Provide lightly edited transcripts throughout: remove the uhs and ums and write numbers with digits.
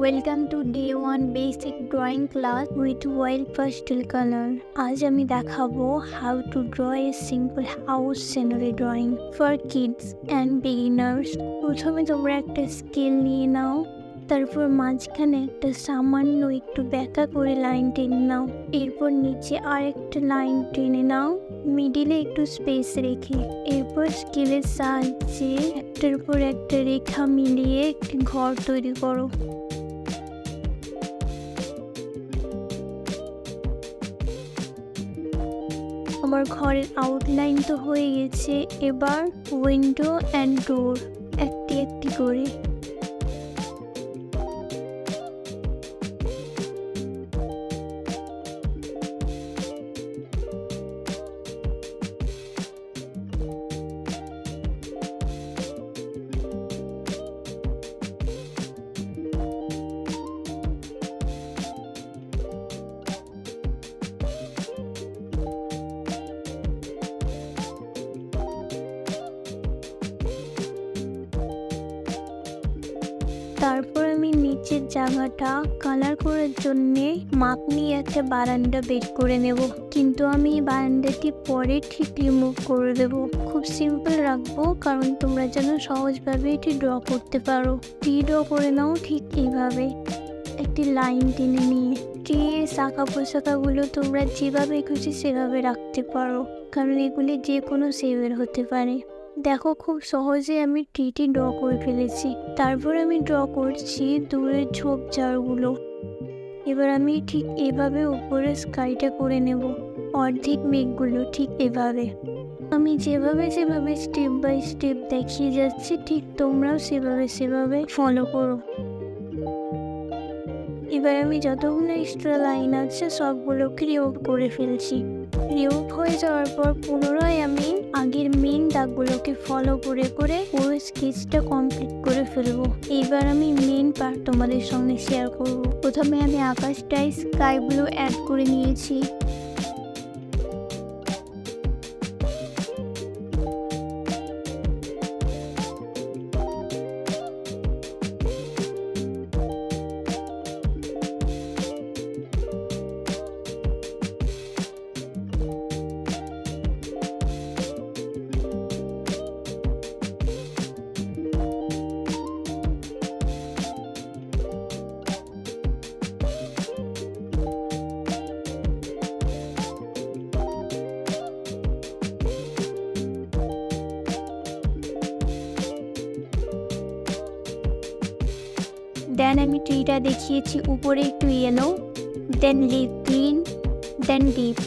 Welcome to Day-1 Basic Drawing Class with Wild Pastel Color. আজ আমি দেখাবো how to draw a simple house scenery drawing for kids and beginners. প্রথমে তোমরা একটা scale নিয়ে নাও, তারপর মাঝখানে একটা সামান্য একটু ব্যাকা করে লাইন টেনে নাও। এরপর নিচে আর একটা লাইন টেনে নাও, মিডিলে একটু স্পেস রেখে। এরপর স্কেলের সাহায্যে একটার পর একটা রেখা মিলিয়ে একটি ঘর তৈরি করো। আমার ঘরের আউটলাইন তো হয়ে গেছে, এবার উইন্ডো অ্যান্ড ডোর একটি একটি করে। তারপর আমি নিচের জায়গাটা কালার করার জন্যে মাপ নিয়ে একটা বারান্দা বের করে নেব, কিন্তু আমি এই বারান্দাটি পরে ঠিক রিমুভ করে দেব। খুব সিম্পল রাখবো কারণ তোমরা যেন সহজভাবে এটি ড্র করতে পারো। ড্র করে নাও ঠিক এইভাবে একটি লাইন টেনে নিয়ে। এর শাখা পোশাকাগুলো তোমরা যেভাবে খুশি সেভাবে রাখতে পারো, কারণ এগুলি যে কোনো শেপের হতে পারে। দেখো খুব সহজে আমি ট্রিটি ড্র করে ফেলেছি। তারপর আমি ড্র করছি দূরের ঝোপঝাড়গুলো। এবার আমি ঠিক এভাবে উপরে স্কাইটা করে নেব, অর্ধেক মেঘগুলো ঠিক এভাবে। আমি যেভাবে স্টেপ বাই স্টেপ দেখিয়ে যাচ্ছি ঠিক তোমরাও সেভাবে ফলো করো। এবার আমি যতগুলো এক্সট্রা লাইন আছে সবগুলোকে রিমুভ করে ফেলছি। রিমুভ হয়ে যাওয়ার পর পুনরায় আমি আগের মেন দাগগুলোকে ফলো করে পুরো স্কেচটা কমপ্লিট করে ফেলবো। এবার আমি মেন পার্ট তোমাদের সঙ্গে শেয়ার করব। প্রথমে আমি আকাশটায় স্কাই ব্লু অ্যাড করে নিয়েছি। দেন আমি ট্রিটা দেখিয়েছি উপরে একটু yellow, then leave green, then deep.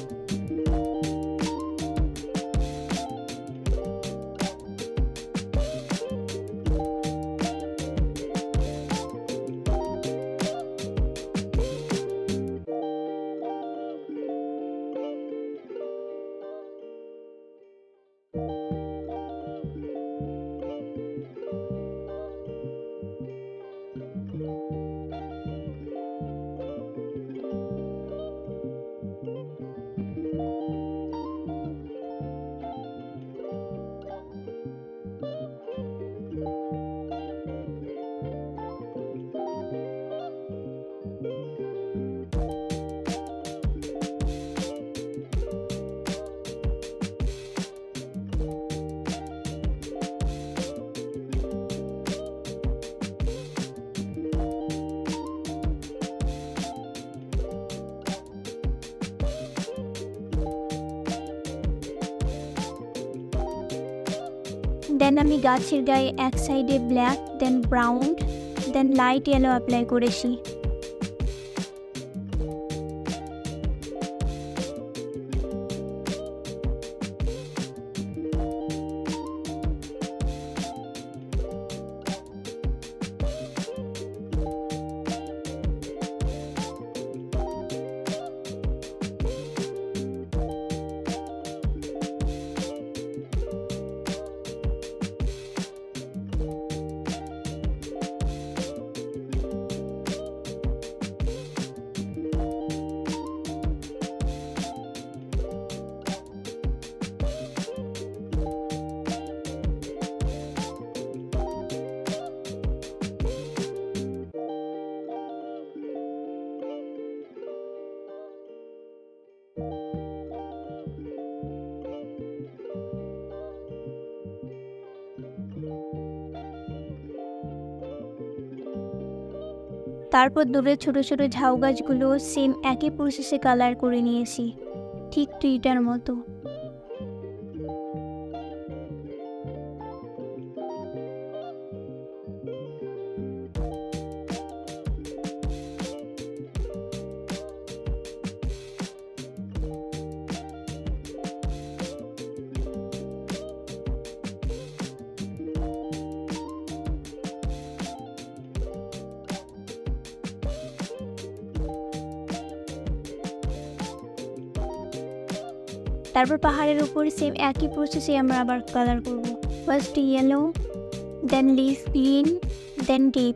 দেন আমি গাছের গায়ে এক সাইডে ব্ল্যাক, দেন ব্রাউন, দেন লাইট ইয়েলো অ্যাপ্লাই করেছি। তারপর দূরে ছোট ছোট ঝাউ গাছগুলো সেম একই প্রসেসে কালার করে নিয়েছি, ঠিক ট্রিটার মতো। তারপর পাহাড়ের উপর সেম একই প্রসেসে আমরা আবার কালার করব। First yellow, then leaf green, then deep.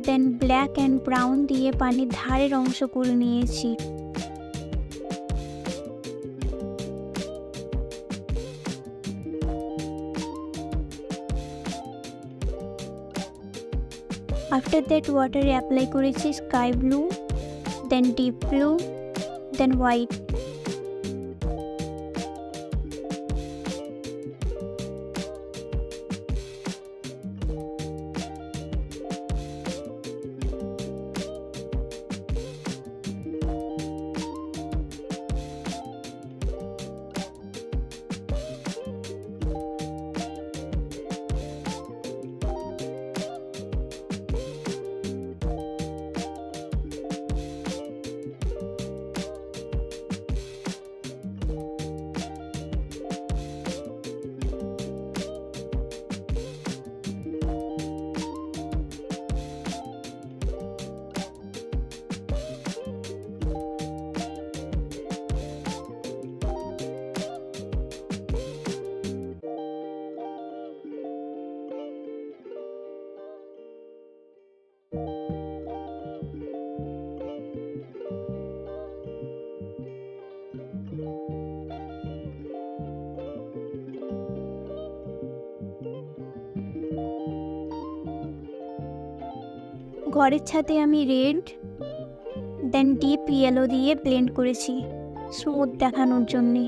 Then black and brown দিয়ে পানির ধারের অংশ করে নিয়েছি। আফটার দ্যাট ওয়াটারে অ্যাপ্লাই করেছি sky blue, then deep blue, then white. ঘরের ছাদে আমি রেড, দেন ডিপ ইয়েলো দিয়ে ব্লেন্ড করেছি স্মুথ দেখানোর জন্যে।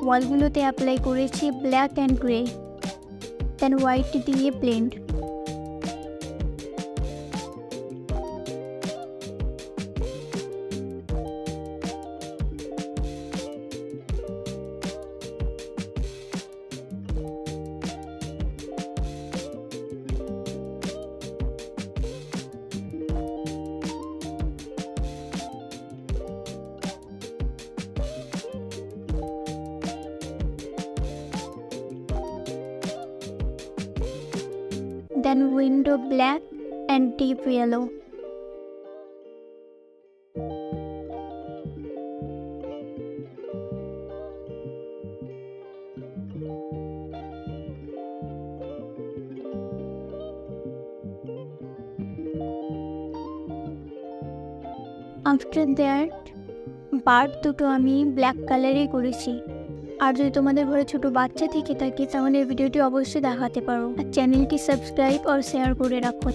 ওয়ালগুলোতে অ্যাপ্লাই করেছি black and grey, then white দিয়ে blend. Then window black and deep yellow. After that বার দুটো আমি ব্ল্যাক কালারই করেছি। আর যদি তোমাদের ঘরে ছোট বাচ্চা থেকে থাকে তাহলে ভিডিওটি অবশ্যই দেখাতে পারো, আর চ্যানেলটি সাবস্ক্রাইব আর শেয়ার করে রাখো।